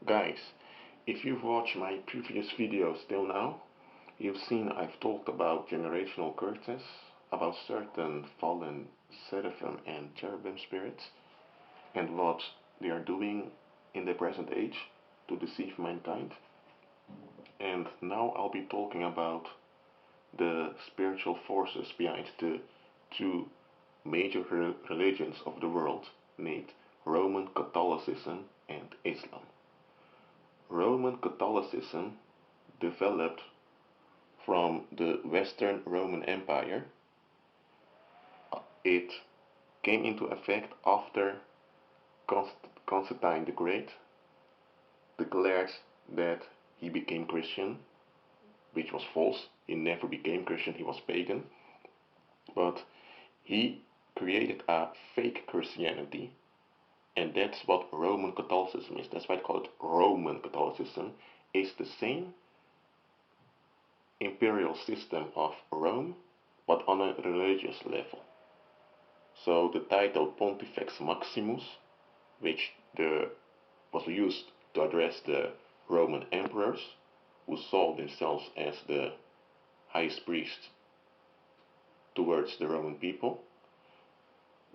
Guys, if you've watched my previous videos till now, you've seen I've talked about generational curses, about certain fallen seraphim and cherubim spirits, and what they are doing in the present age to deceive mankind. And now I'll be talking about the spiritual forces behind the two major religions of the world, named Roman Catholicism and Islam. Roman Catholicism developed from the Western Roman Empire. It came into effect after Constantine the Great declared that he became Christian, which was false. He never became Christian, he was pagan. But he created a fake Christianity, and that's what Roman Catholicism is. That's why I call it Roman Catholicism. It's the same imperial system of Rome, but on a religious level. So the title Pontifex Maximus, which was used to address the Roman emperors, who saw themselves as the highest priest towards the Roman people,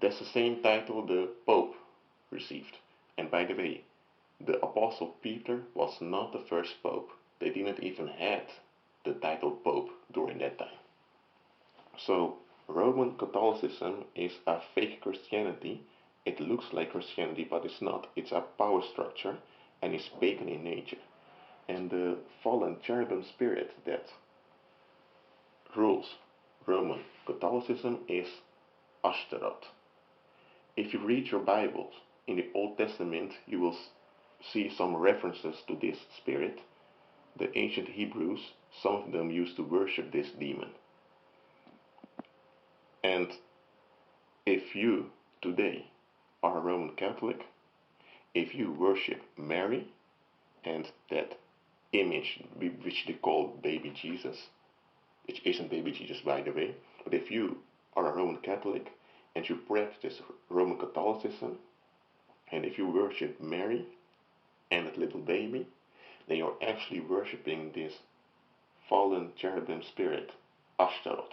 that's the same title the Pope received. And by the way, the Apostle Peter was not the first Pope. They didn't even have the title Pope during that time. So Roman Catholicism is a fake Christianity. It looks like Christianity, but it's not. It's a power structure and it's pagan in nature. And the fallen cherubim spirit that rules Roman Catholicism is Ashtaroth. If you read your Bibles in the Old Testament, you will see some references to this spirit. The ancient Hebrews, some of them used to worship this demon. And if you today are a Roman Catholic, if you worship Mary and that image which they call baby Jesus, which isn't baby Jesus by the way, but if you are a Roman Catholic and you practice Roman Catholicism, and if you worship Mary and that little baby, then you're actually worshipping this fallen cherubim spirit, Ashtaroth.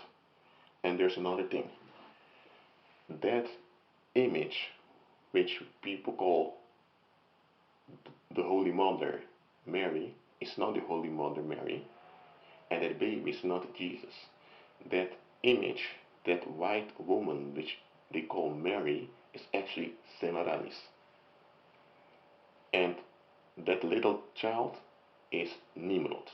And there's another thing. That image, which people call the Holy Mother Mary, is not the Holy Mother Mary, and that baby is not Jesus. That image, that white woman which they call Mary, is actually Semiramis. And that little child is Nimrod.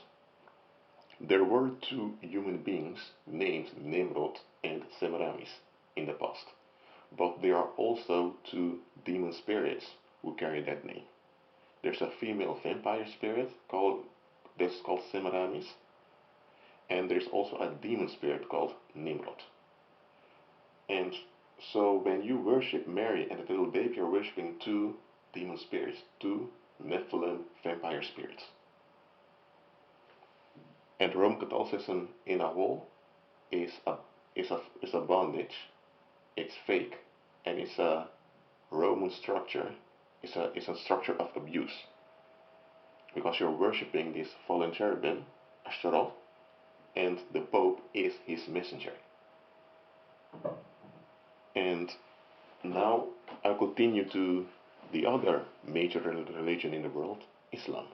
There were two human beings named Nimrod and Semiramis in the past, but there are also two demon spirits who carry that name. There's a female vampire spirit that's called Semiramis, and there's also a demon spirit called Nimrod. And so when you worship Mary and the little baby, you're worshiping two demon spirits, two Nephilim vampire spirits. And Roman Catholicism in a whole is a bondage. It's fake, and it's a Roman structure. It's a structure of abuse, because you're worshipping this fallen cherubim, Ashtaroth, and the Pope is his messenger. And now I'll continue to the other major religion in the world, Islam.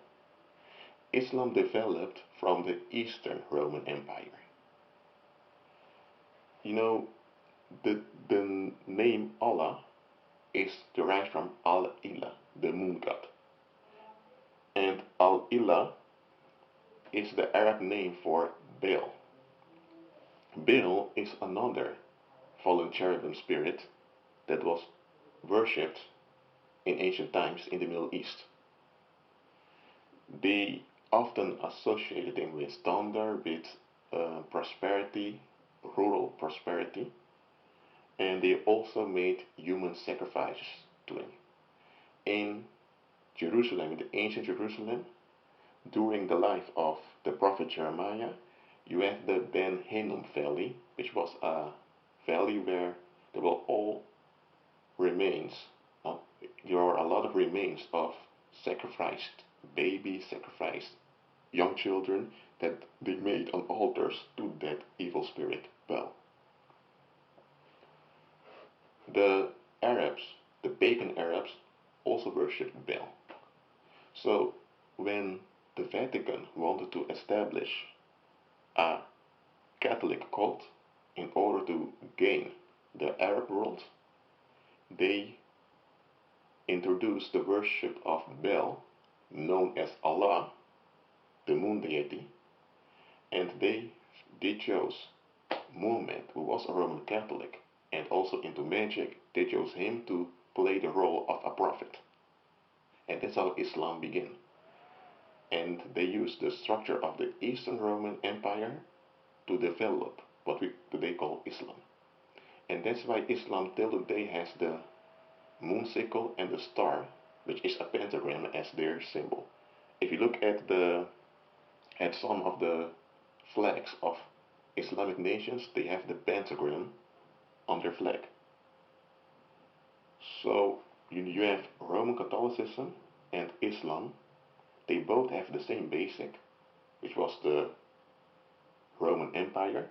Islam developed from the Eastern Roman Empire. You know, the name Allah is derived from Al-Ilah, the moon god. And Al-Ilah is the Arab name for Baal. Baal is another fallen cherubim spirit that was worshipped in ancient times in the Middle East. They often associated him with thunder, with prosperity, rural prosperity, and they also made human sacrifices to him. In Jerusalem, in the ancient Jerusalem, during the life of the prophet Jeremiah, you have the Ben Hinnom Valley, which was a valley where there were all remains. There are a lot of remains of sacrificed babies, sacrificed young children that they made on altars to that evil spirit Baal. The Arabs, the pagan Arabs, also worshipped Baal. So when the Vatican wanted to establish a Catholic cult in order to gain the Arab world, they introduced the worship of Baal, known as Allah, the moon deity, and they chose Muhammad, who was a Roman Catholic and also into magic. They chose him to play the role of a prophet. And that's how Islam began. And they used the structure of the Eastern Roman Empire to develop what we today call Islam. And that's why Islam till today has the moon sickle and the star, which is a pentagram, as their symbol. If you look at some of the flags of Islamic nations, they have the pentagram on their flag. So you have Roman Catholicism and Islam. They both have the same basic, which was the Roman Empire,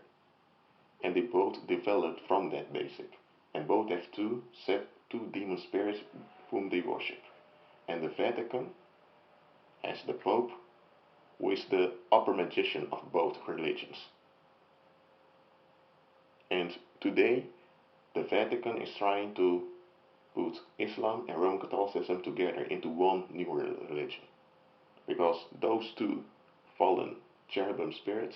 and they both developed from that basic. And both have two demon spirits whom they worship. And the Vatican has the Pope, who is the upper magician of both religions. And today, the Vatican is trying to put Islam and Roman Catholicism together into one new religion. Because those two fallen cherubim spirits,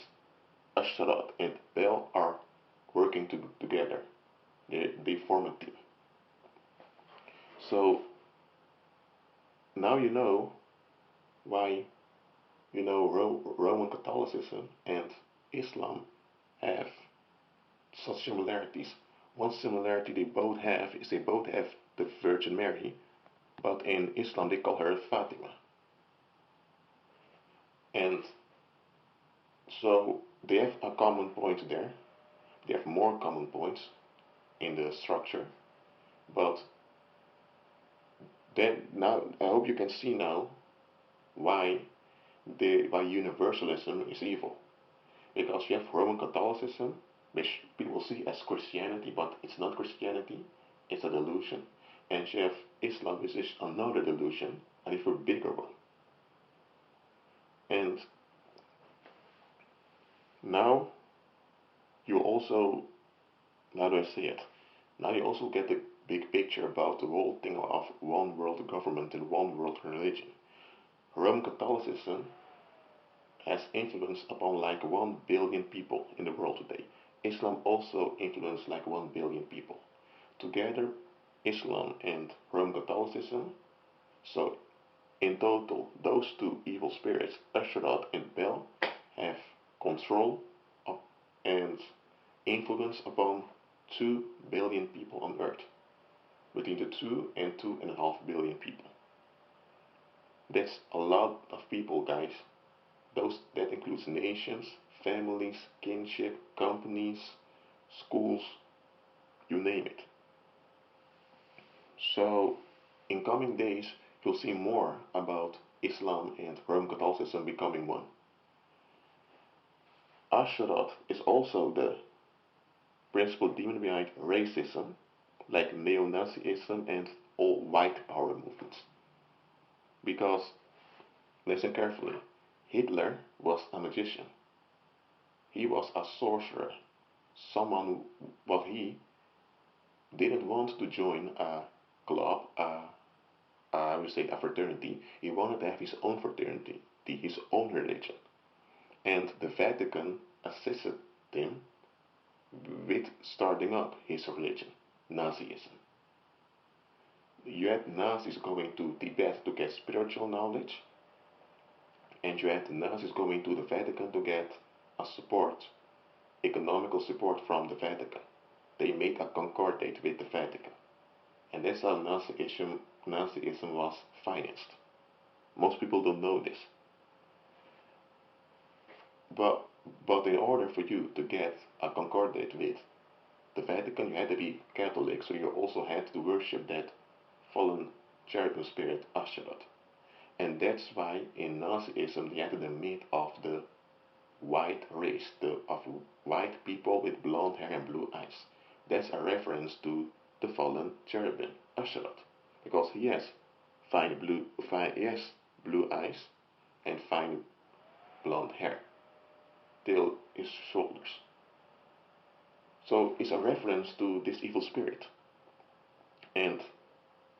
Ashtaroth and Baal, are working together. They form a team. So now you know why Roman Catholicism and Islam have such similarities. One similarity they both have is they both have the Virgin Mary, but in Islam they call her Fatima. And so they have a common point there. They have more common points in the structure, but then now I hope you can see now why universalism is evil. Because you have Roman Catholicism, which people see as Christianity, but it's not Christianity, it's a delusion. And you have Islam, which is another delusion, and even a bigger one. And now you also, how do I say it? Now you also get the big picture about the whole thing of one world government and one world religion. Roman Catholicism has influence upon like 1 billion people in the world today. Islam also influenced like 1 billion people. Together, Islam and Roman Catholicism, so in total, those two evil spirits, Ashtaroth and Baal, have control of and influence upon 2 billion people on earth. Between the 2 and 2.5 billion people. That's a lot of people, guys. That includes nations, families, kinship, companies, schools, you name it. So, in coming days, you'll see more about Islam and Roman Catholicism becoming one. Ashtaroth is also the principal demon behind racism, like neo-Nazism and all white power movements. Because, listen carefully, Hitler was a magician. He was a sorcerer. Someone, well, he didn't want to join a club, I would say a fraternity. He wanted to have his own fraternity, his own religion. And the Vatican assisted him with starting up his religion, Nazism. You had Nazis going to Tibet to get spiritual knowledge, and you had the Nazis going to the Vatican to get a support, economical support from the Vatican. They made a concordate with the Vatican. And that's how Nazism was financed. Most people don't know this. But in order for you to get a concordate with the Vatican, you had to be Catholic, so you also had to worship that fallen cherubim spirit Ashtaroth. And that's why in Nazism they had the myth of the white race, of white people with blonde hair and blue eyes. That's a reference to the fallen cherubim, Asherah, because he has blue eyes and fine blonde hair till his shoulders. So it's a reference to this evil spirit. And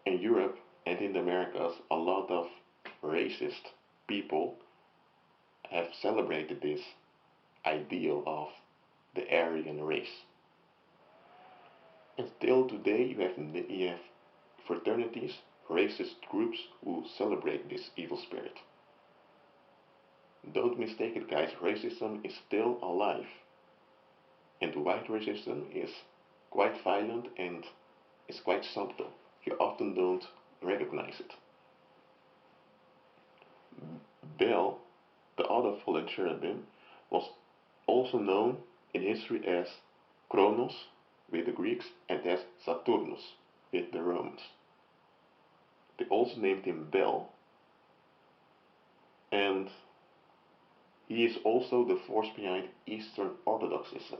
in Europe and in the Americas, a lot of racist people have celebrated this ideal of the Aryan race. And still today you have fraternities, racist groups who celebrate this evil spirit. Don't mistake it, guys, racism is still alive. And white racism is quite violent and is quite subtle. You often don't recognize it. Baal, the other fallen cherubim, was also known in history as Kronos with the Greeks and as Saturnus with the Romans. They also named him Baal, and he is also the force behind Eastern Orthodoxism.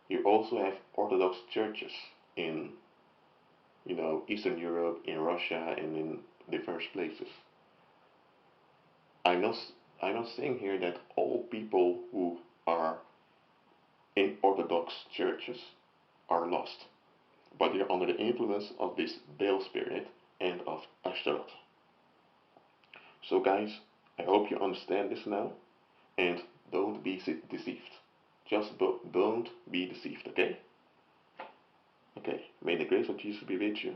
You also have Orthodox churches in, Eastern Europe, in Russia, and in diverse places. I'm not saying here that all people who are in Orthodox churches are lost, but they are under the influence of this Baal spirit and of Ashtaroth. So guys, I hope you understand this now, and don't be deceived. Just don't be deceived, okay? Okay, may the grace of Jesus be with you.